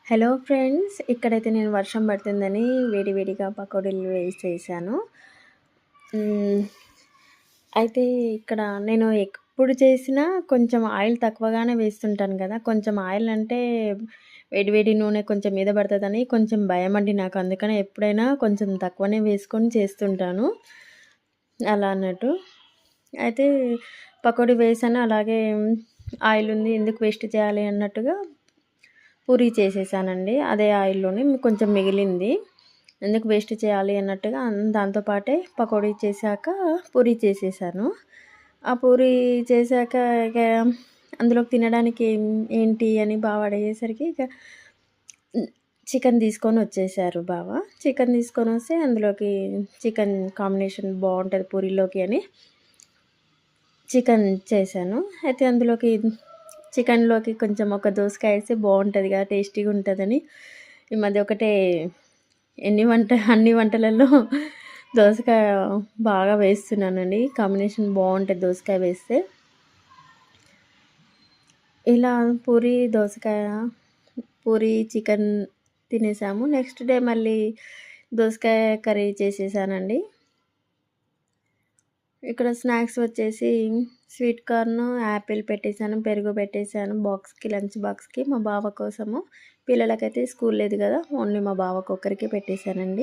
Hello friends, ఇక్కడైతే నేను వర్షం పడుతుందని వేడి వేడిగా పకోడీలు వేసేసాను. హ్మ్. అయితే ఇక్కడ నేను ఎప్పుడు చేసినా కొంచెం ఆయిల్ తక్కువగానే వేస్తుంటాను కదా! కొంచెం ఆయిల్ అంటే వేడి వేడి నూనె కొంచెం మీద పడతదని కొంచెం భయమండి నాకు. అందుకనే ఎప్పుడైనా కొంచెం తక్కువనే వేసుకొని చేస్తుంటాను. అలా అన్నట్టు. అయితే పకోడీ వేసాను. అలాగే ఆయిల్ ఉంది ఎందుకు వేస్ట్ చేయాలి అన్నట్టుగా పూరి చేసేసానండి. అదే ఆయిల్‌లోనే కొంచెం మిగిలింది. ఎందుకు వేస్ట్ చేయాలి అన్నట్టుగా దాంతో పాటే పకోడీ చేశాక పూరి చేసేసాను. ఆ పూరి చేశాక ఇక అందులోకి తినడానికి ఏంటి అని బావ అడిగేసరికి ఇక చికెన్ తీసుకొనొచ్చేసారు బావ. చికెన్ తీసుకొనొస్తే అందులోకి చికెన్ కాంబినేషన్ బావుంటది పూరీలోకి అని చికెన్ చేశాను. అయితే అందులోకి చికెన్‌లోకి కొంచెం ఒక దోసకాయ ఏస్తే బావుంటది కదా! టేస్టీగా ఉంటదని ఈ మధ్య ఒకటే అన్ని వంటలలో దోసకాయ బాగా వేస్తున్నానండి. కాంబినేషన్ బావుంటది దోసకాయ వేస్తే. ఇలా పూరి, చికెన్ తినేసాము. నెక్స్ట్ డే మళ్ళీ దోసకాయ కర్రీ చేసేసానండి. ఇక్కడ స్నాక్స్ వచ్చేసి స్వీట్ కార్న్, యాపిల్ పెట్టేసాను, పెరుగు పెట్టేసాను బాక్స్‌కి, లంచ్ బాక్స్‌కి మా బావ కోసము. పిల్లలకైతే స్కూల్ లేదు కదా! ఓన్లీ మా బావకొక్కరికే పెట్టేసానండి.